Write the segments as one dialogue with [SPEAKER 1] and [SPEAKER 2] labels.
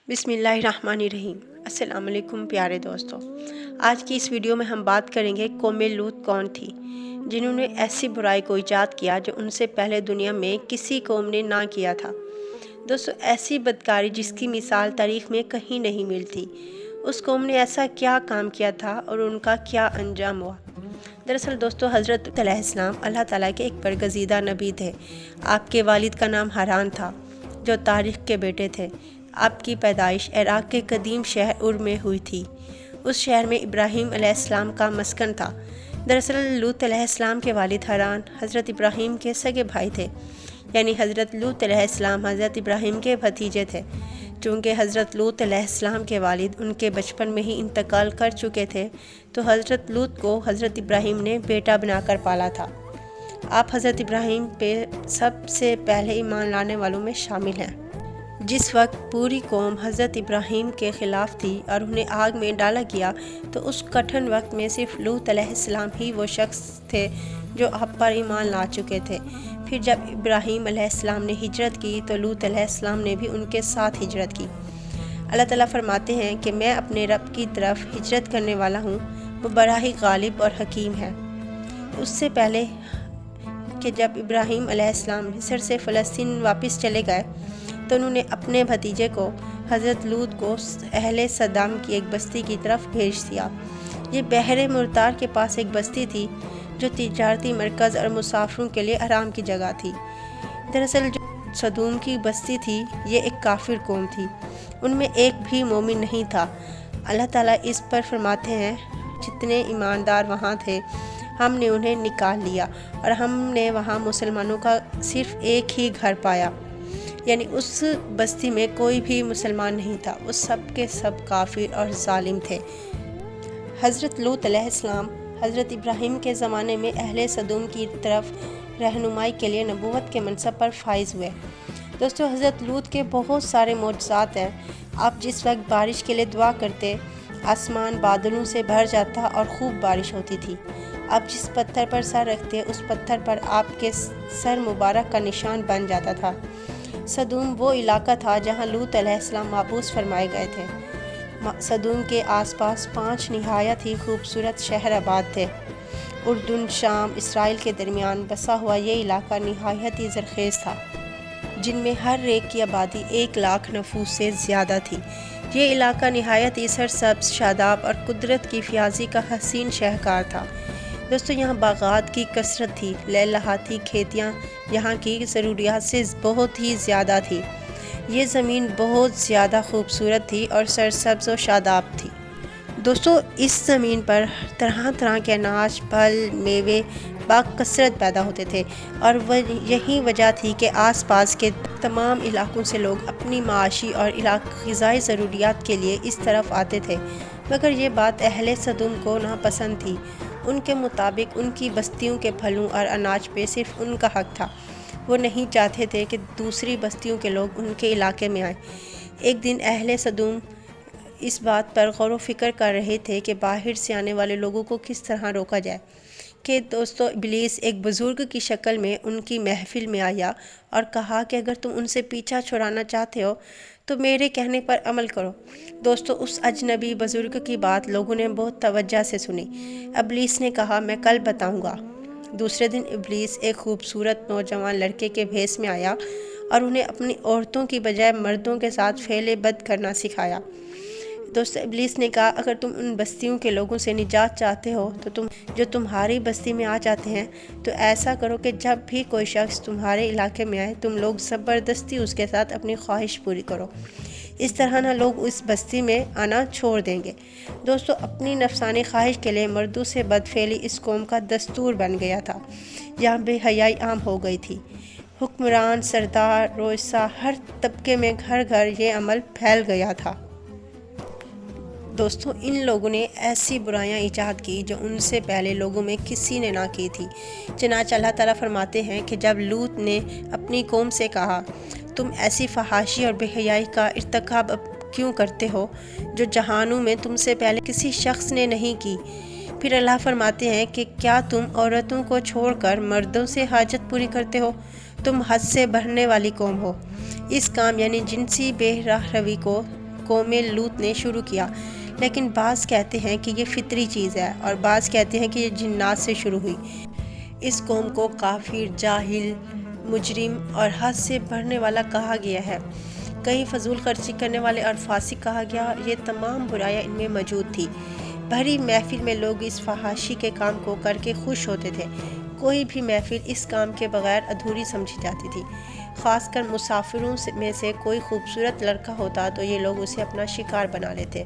[SPEAKER 1] بسم اللہ الرحمن الرحیم۔ السلام علیکم پیارے دوستوں، آج کی اس ویڈیو میں ہم بات کریں گے قوم لوط کون تھی جنہوں نے ایسی برائی کو ایجاد کیا جو ان سے پہلے دنیا میں کسی قوم نے نہ کیا تھا۔ دوستو، ایسی بدکاری جس کی مثال تاریخ میں کہیں نہیں ملتی، اس قوم نے ایسا کیا کام کیا تھا اور ان کا کیا انجام ہوا؟ دراصل دوستو، حضرت لوط علیہ السلام اللہ تعالیٰ کے ایک برگزیدہ نبی تھے۔ آپ کے والد کا نام حاران تھا جو تاریخ کے بیٹے تھے۔ آپ کی پیدائش عراق کے قدیم شہر ار میں ہوئی تھی۔ اس شہر میں ابراہیم علیہ السلام کا مسکن تھا۔ دراصل لوط علیہ السلام کے والد حاران حضرت ابراہیم کے سگے بھائی تھے، یعنی حضرت لوط علیہ السلام حضرت ابراہیم کے بھتیجے تھے۔ چونکہ حضرت لوط علیہ السلام کے والد ان کے بچپن میں ہی انتقال کر چکے تھے، تو حضرت لوط کو حضرت ابراہیم نے بیٹا بنا کر پالا تھا۔ آپ حضرت ابراہیم پہ سب سے پہلے ایمان لانے والوں میں شامل ہیں۔ جس وقت پوری قوم حضرت ابراہیم کے خلاف تھی اور انہیں آگ میں ڈالا گیا، تو اس کٹھن وقت میں صرف لوط علیہ السلام ہی وہ شخص تھے جو آپ پر ایمان لا چکے تھے۔ پھر جب ابراہیم علیہ السلام نے ہجرت کی تو لوط علیہ السلام نے بھی ان کے ساتھ ہجرت کی۔ اللہ تعالیٰ فرماتے ہیں کہ میں اپنے رب کی طرف ہجرت کرنے والا ہوں، وہ بڑا ہی غالب اور حکیم ہے۔ اس سے پہلے کہ جب ابراہیم علیہ السلام مصر سے فلسطین واپس چلے گئے تو انہوں نے اپنے بھتیجے کو حضرت لوط کو اہل صدام کی ایک بستی کی طرف بھیج دیا۔ یہ بحر مردار کے پاس ایک بستی تھی جو تجارتی مرکز اور مسافروں کے لیے آرام کی جگہ تھی۔ دراصل جو صدوم کی بستی تھی، یہ ایک کافر قوم تھی، ان میں ایک بھی مومن نہیں تھا۔ اللہ تعالیٰ اس پر فرماتے ہیں، جتنے ایماندار وہاں تھے ہم نے انہیں نکال لیا اور ہم نے وہاں مسلمانوں کا صرف ایک ہی گھر پایا، یعنی اس بستی میں کوئی بھی مسلمان نہیں تھا، وہ سب کے سب کافر اور ظالم تھے۔ حضرت لوط علیہ السلام حضرت ابراہیم کے زمانے میں اہل صدوم کی طرف رہنمائی کے لیے نبوت کے منصب پر فائز ہوئے۔ دوستو، حضرت لوط کے بہت سارے معجزات ہیں۔ آپ جس وقت بارش کے لیے دعا کرتے، آسمان بادلوں سے بھر جاتا اور خوب بارش ہوتی تھی۔ آپ جس پتھر پر سر رکھتے، اس پتھر پر آپ کے سر مبارک کا نشان بن جاتا تھا۔ صدوم وہ علاقہ تھا جہاں لوط علیہ السلام محبوس فرمائے گئے تھے۔ صدوم کے آس پاس 5 نہایت ہی خوبصورت شہر آباد تھے۔ اردن، شام، اسرائیل کے درمیان بسا ہوا یہ علاقہ نہایت ہی زرخیز تھا، جن میں ہر ایک کی آبادی 1,00,000 نفوس سے زیادہ تھی۔ یہ علاقہ نہایت ہی سرسبز، شاداب اور قدرت کی فیاضی کا حسین شاہکار تھا۔ دوستو، یہاں باغات کی کثرت تھی، لہلہاتی کھیتیاں یہاں کی ضروریات سے بہت ہی زیادہ تھی۔ یہ زمین بہت زیادہ خوبصورت تھی اور سرسبز و شاداب تھی۔ دوستو، اس زمین پر طرح طرح کے اناج، پھل، میوے کثرت پیدا ہوتے تھے، اور یہی وجہ تھی کہ آس پاس کے تمام علاقوں سے لوگ اپنی معاشی اور غذائی ضروریات کے لیے اس طرف آتے تھے۔ مگر یہ بات اہل صدوم کو ناپسند تھی۔ ان کے مطابق ان کی بستیوں کے پھلوں اور اناج پہ صرف ان کا حق تھا۔ وہ نہیں چاہتے تھے کہ دوسری بستیوں کے لوگ ان کے علاقے میں آئیں۔ ایک دن اہل صدوم اس بات پر غور و فکر کر رہے تھے کہ باہر سے آنے والے لوگوں کو کس طرح روکا جائے کہ دوستو، ابلیس ایک بزرگ کی شکل میں ان کی محفل میں آیا اور کہا کہ اگر تم ان سے پیچھا چھڑانا چاہتے ہو تو میرے کہنے پر عمل کرو۔ دوستو، اس اجنبی بزرگ کی بات لوگوں نے بہت توجہ سے سنی۔ ابلیس نے کہا، میں کل بتاؤں گا۔ دوسرے دن ابلیس ایک خوبصورت نوجوان لڑکے کے بھیس میں آیا اور انہیں اپنی عورتوں کی بجائے مردوں کے ساتھ فعل بد کرنا سکھایا۔ دوستو، ابلیس نے کہا، اگر تم ان بستیوں کے لوگوں سے نجات چاہتے ہو تو جو تمہاری بستی میں آ جاتے ہیں، تو ایسا کرو کہ جب بھی کوئی شخص تمہارے علاقے میں آئے، تم لوگ زبردستی اس کے ساتھ اپنی خواہش پوری کرو۔ اس طرح نہ لوگ اس بستی میں آنا چھوڑ دیں گے۔ دوستو، اپنی نفسانی خواہش کے لیے مردوں سے بدفعلی اس قوم کا دستور بن گیا تھا۔ یہاں بے حیائی عام ہو گئی تھی۔ حکمران، سردار، رؤسا، ہر طبقے میں گھر گھر یہ عمل پھیل گیا تھا۔ دوستو، ان لوگوں نے ایسی برائیاں ایجاد کی جو ان سے پہلے لوگوں میں کسی نے نہ کی تھی۔ چنانچہ اللہ تعالیٰ فرماتے ہیں کہ جب لوط نے اپنی قوم سے کہا، تم ایسی فحاشی اور بے حیائی کا ارتکاب کیوں کرتے ہو جو جہانوں میں تم سے پہلے کسی شخص نے نہیں کی؟ پھر اللہ فرماتے ہیں کہ کیا تم عورتوں کو چھوڑ کر مردوں سے حاجت پوری کرتے ہو؟ تم حد سے بڑھنے والی قوم ہو۔ اس کام یعنی جنسی بے راہ روی کو قوم لوط نے شروع کیا، لیکن بعض کہتے ہیں کہ یہ فطری چیز ہے اور بعض کہتے ہیں کہ یہ جنات سے شروع ہوئی۔ اس قوم کو کافر، جاہل، مجرم اور حد سے بڑھنے والا کہا گیا ہے۔ کہیں فضول خرچی کرنے والے اور فاسق کہا گیا۔ یہ تمام برائیاں ان میں موجود تھی۔ بھری محفل میں لوگ اس فحاشی کے کام کو کر کے خوش ہوتے تھے۔ کوئی بھی محفل اس کام کے بغیر ادھوری سمجھی جاتی تھی۔ خاص کر مسافروں میں سے کوئی خوبصورت لڑکا ہوتا تو یہ لوگ اسے اپنا شکار بنا لیتے۔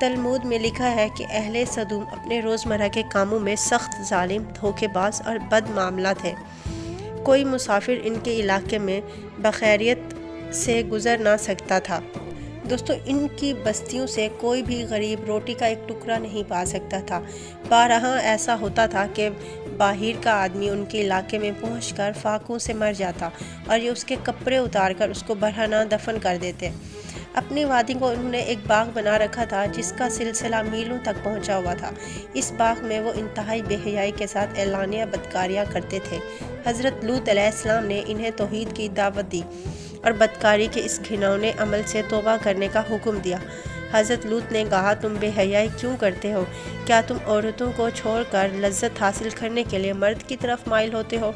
[SPEAKER 1] تلمود میں لکھا ہے کہ اہل سدوم اپنے روزمرہ کے کاموں میں سخت ظالم، دھوکے باز اور بد معاملہ تھے۔ کوئی مسافر ان کے علاقے میں بخیریت سے گزر نہ سکتا تھا۔ دوستو، ان کی بستیوں سے کوئی بھی غریب روٹی کا ایک ٹکڑا نہیں پا سکتا تھا۔ بارہا ایسا ہوتا تھا کہ باہر کا آدمی ان کے علاقے میں پہنچ کر فاقوں سے مر جاتا اور یہ اس کے کپڑے اتار کر اس کو برہنہ دفن کر دیتے۔ اپنی وادی کو انہوں نے ایک باغ بنا رکھا تھا جس کا سلسلہ میلوں تک پہنچا ہوا تھا۔ اس باغ میں وہ انتہائی بے حیائی کے ساتھ اعلانیہ بدکاریاں کرتے تھے۔ حضرت لوط علیہ السلام نے انہیں توحید کی دعوت دی اور بدکاری کے اس گھناؤنے عمل سے توبہ کرنے کا حکم دیا۔ حضرت لوط نے کہا، تم بے حیائی کیوں کرتے ہو؟ کیا تم عورتوں کو چھوڑ کر لذت حاصل کرنے کے لیے مرد کی طرف مائل ہوتے ہو؟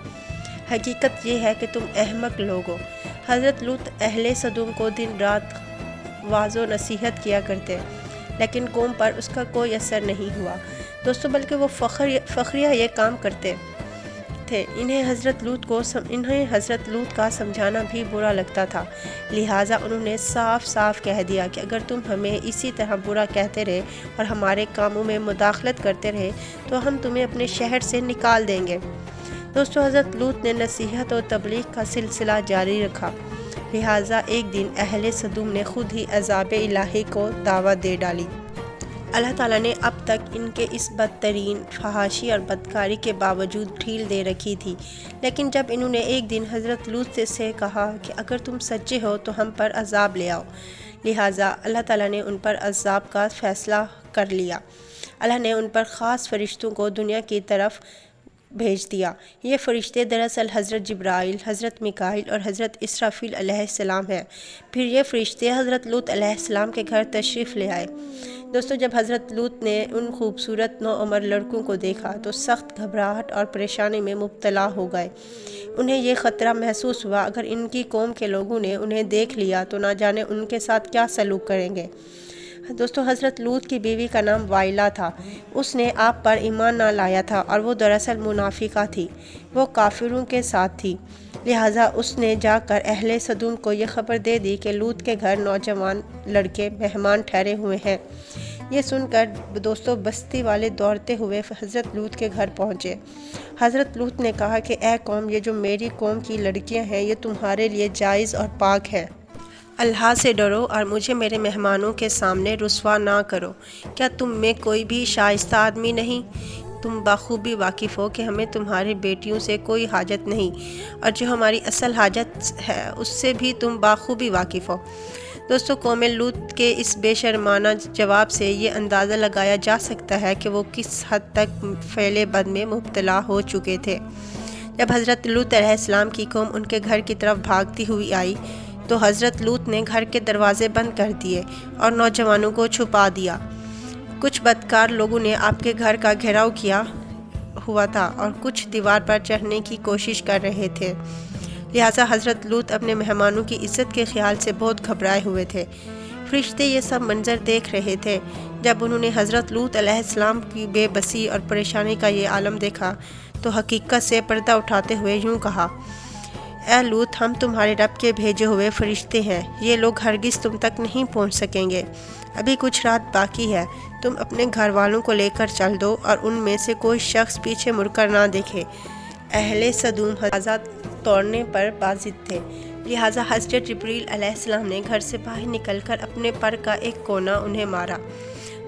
[SPEAKER 1] حقیقت یہ ہے کہ تم احمق لوگ ہو۔ حضرت لوط اہل سدوم کو دن رات واعظ و نصیحت کیا کرتے، لیکن قوم پر اس کا کوئی اثر نہیں ہوا۔ دوستو، بلکہ وہ فخریہ یہ کام کرتے تھے۔ انہیں حضرت لوط کا سمجھانا بھی برا لگتا تھا، لہٰذا انہوں نے صاف صاف کہہ دیا کہ اگر تم ہمیں اسی طرح برا کہتے رہے اور ہمارے کاموں میں مداخلت کرتے رہے تو ہم تمہیں اپنے شہر سے نکال دیں گے۔ دوستو، حضرت لوط نے نصیحت و تبلیغ کا سلسلہ جاری رکھا، لہٰذا ایک دن اہل سدوم نے خود ہی عذاب الہی کو دعوت دے ڈالی۔ اللہ تعالیٰ نے اب تک ان کے اس بدترین فحاشی اور بدکاری کے باوجود ڈھیل دے رکھی تھی، لیکن جب انہوں نے ایک دن حضرت لوط سے کہا کہ اگر تم سچے ہو تو ہم پر عذاب لے آؤ، لہٰذا اللہ تعالیٰ نے ان پر عذاب کا فیصلہ کر لیا۔ اللہ نے ان پر خاص فرشتوں کو دنیا کی طرف بھیج دیا۔ یہ فرشتے دراصل حضرت جبرائیل، حضرت میکائیل اور حضرت اسرافیل علیہ السلام ہیں۔ پھر یہ فرشتے حضرت لوط علیہ السلام کے گھر تشریف لے آئے۔ دوستو، جب حضرت لوط نے ان خوبصورت نوعمر لڑکوں کو دیکھا تو سخت گھبراہٹ اور پریشانی میں مبتلا ہو گئے۔ انہیں یہ خطرہ محسوس ہوا اگر ان کی قوم کے لوگوں نے انہیں دیکھ لیا تو نہ جانے ان کے ساتھ کیا سلوک کریں گے۔ دوستو، حضرت لوط کی بیوی کا نام وائلہ تھا۔ اس نے آپ پر ایمان نہ لایا تھا اور وہ دراصل منافقہ تھی۔ وہ کافروں کے ساتھ تھی، لہٰذا اس نے جا کر اہل سدوم کو یہ خبر دے دی کہ لوط کے گھر نوجوان لڑکے مہمان ٹھہرے ہوئے ہیں۔ یہ سن کر دوستو بستی والے دوڑتے ہوئے حضرت لوط کے گھر پہنچے۔ حضرت لوط نے کہا کہ اے قوم، یہ جو میری قوم کی لڑکیاں ہیں یہ تمہارے لیے جائز اور پاک ہیں۔ اللہ سے ڈرو اور مجھے میرے مہمانوں کے سامنے رسوا نہ کرو۔ کیا تم میں کوئی بھی شائستہ آدمی نہیں؟ تم بخوبی واقف ہو کہ ہمیں تمہاری بیٹیوں سے کوئی حاجت نہیں، اور جو ہماری اصل حاجت ہے اس سے بھی تم بخوبی واقف ہو۔ دوستو، قوم لوط کے اس بے شرمانہ جواب سے یہ اندازہ لگایا جا سکتا ہے کہ وہ کس حد تک فعل بد میں مبتلا ہو چکے تھے۔ جب حضرت لوط علیہ السلام کی قوم ان کے گھر کی طرف بھاگتی ہوئی آئی تو حضرت لوط نے گھر کے دروازے بند کر دیے اور نوجوانوں کو چھپا دیا۔ کچھ بدکار لوگوں نے آپ کے گھر کا گھیراؤ کیا ہوا تھا اور کچھ دیوار پر چڑھنے کی کوشش کر رہے تھے، لہٰذا حضرت لوط اپنے مہمانوں کی عزت کے خیال سے بہت گھبرائے ہوئے تھے۔ فرشتے یہ سب منظر دیکھ رہے تھے۔ جب انہوں نے حضرت لوط علیہ السلام کی بے بسی اور پریشانی کا یہ عالم دیکھا تو حقیقت سے پردہ اٹھاتے ہوئے یوں کہا، اے لوط، ہم تمہارے رب کے بھیجے ہوئے فرشتے ہیں، یہ لوگ ہرگز تم تک نہیں پہنچ سکیں گے۔ ابھی کچھ رات باقی ہے، تم اپنے گھر والوں کو لے کر چل دو اور ان میں سے کوئی شخص پیچھے مڑ کر نہ دیکھے۔ اہل سدوم آزاد توڑنے پر بازد تھے، لہٰذا حضرت جبرائیل علیہ السلام نے گھر سے باہر نکل کر اپنے پر کا ایک کونا انہیں مارا،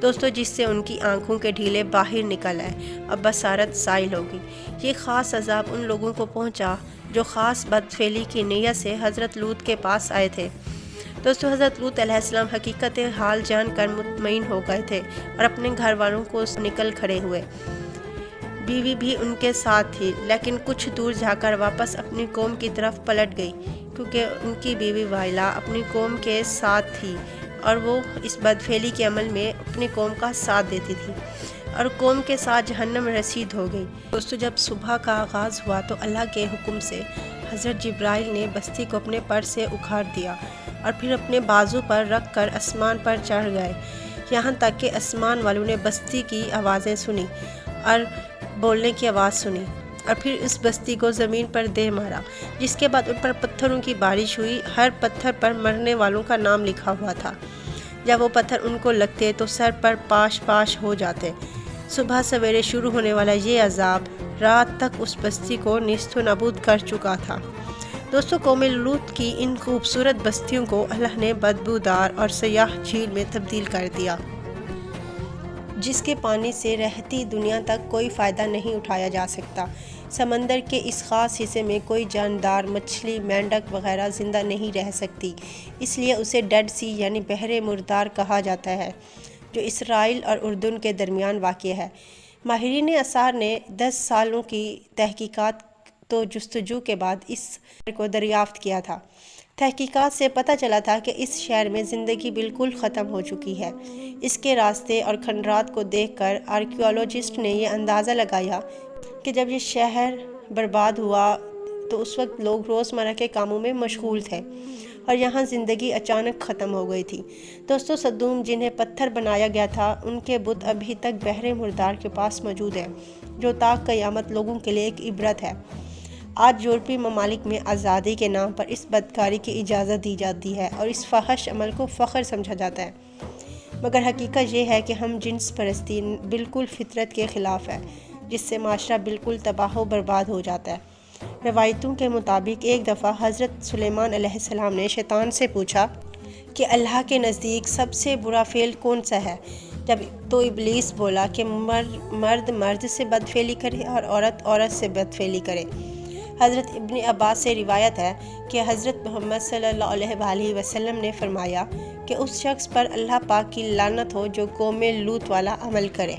[SPEAKER 1] دوستو، جس سے ان کی آنکھوں کے ڈھیلے باہر نکل آئے اور بصارت زائل ہو گئی۔ یہ خاص عذاب ان لوگوں کو پہنچا جو خاص بدفعلی کی نیت سے حضرت لوط کے پاس آئے تھے۔ دوستو، حضرت لوط علیہ السلام حقیقت حال جان کر مطمئن ہو گئے تھے اور اپنے گھر والوں کو نکل کھڑے ہوئے۔ بیوی بھی ان کے ساتھ تھی، لیکن کچھ دور جا کر واپس اپنی قوم کی طرف پلٹ گئی، کیونکہ ان کی بیوی وائلہ اپنی قوم کے ساتھ تھی اور وہ اس بدفعلی کے عمل میں اپنی قوم کا ساتھ دیتی تھی اور قوم کے ساتھ جہنم رسید ہو گئی۔ دوستو، جب صبح کا آغاز ہوا تو اللہ کے حکم سے حضرت جبرائیل نے بستی کو اپنے پر سے اکھاڑ دیا اور پھر اپنے بازو پر رکھ کر آسمان پر چڑھ گئے، یہاں تک کہ آسمان والوں نے بستی کی آوازیں سنی اور بولنے کی آواز سنی، اور پھر اس بستی کو زمین پر دے مارا، جس کے بعد ان پر پتھروں کی بارش ہوئی۔ ہر پتھر پر مرنے والوں کا نام لکھا ہوا تھا۔ جب وہ پتھر ان کو لگتے تو سر پر پاش پاش ہو جاتے۔ صبح سویرے شروع ہونے والا یہ عذاب رات تک اس بستی کو نیست و نابود کر چکا تھا۔ دوستو، قوم لوط کی ان خوبصورت بستیوں کو اللہ نے بدبودار اور سیاہ جھیل میں تبدیل کر دیا، جس کے پانی سے رہتی دنیا تک کوئی فائدہ نہیں اٹھایا جا سکتا۔ سمندر کے اس خاص حصے میں کوئی جاندار، مچھلی، مینڈک وغیرہ زندہ نہیں رہ سکتی، اس لیے اسے ڈیڈ سی یعنی بحر مردار کہا جاتا ہے، جو اسرائیل اور اردن کے درمیان واقع ہے۔ ماہرین آثار نے 10 سالوں کی تحقیقات و جستجو کے بعد اس شہر کو دریافت کیا تھا۔ تحقیقات سے پتہ چلا تھا کہ اس شہر میں زندگی بالکل ختم ہو چکی ہے۔ اس کے راستے اور کھنڈرات کو دیکھ کر آرکیولوجسٹ نے یہ اندازہ لگایا کہ جب یہ شہر برباد ہوا تو اس وقت لوگ روزمرہ کے کاموں میں مشغول تھے اور یہاں زندگی اچانک ختم ہو گئی تھی۔ دوستو، صدوم جنہیں پتھر بنایا گیا تھا، ان کے بت ابھی تک بحر مردار کے پاس موجود ہیں، جو تا قیامت لوگوں کے لیے ایک عبرت ہے۔ آج یورپی ممالک میں آزادی کے نام پر اس بدکاری کی اجازت دی جاتی ہے اور اس فحش عمل کو فخر سمجھا جاتا ہے، مگر حقیقت یہ ہے کہ ہم جنس پرستی بالکل فطرت کے خلاف ہے، جس سے معاشرہ بالکل تباہ و برباد ہو جاتا ہے۔ روایتوں کے مطابق ایک دفعہ حضرت سلیمان علیہ السلام نے شیطان سے پوچھا کہ اللہ کے نزدیک سب سے برا فعل کون سا ہے؟ تو ابلیس بولا کہ مرد مرد سے بدفعلی کرے اور عورت عورت سے بدفعلی کرے۔ حضرت ابن عباس سے روایت ہے کہ حضرت محمد صلی اللہ علیہ وآلہ وسلم نے فرمایا کہ اس شخص پر اللہ پاک کی لعنت ہو جو قوم لوط والا عمل کرے۔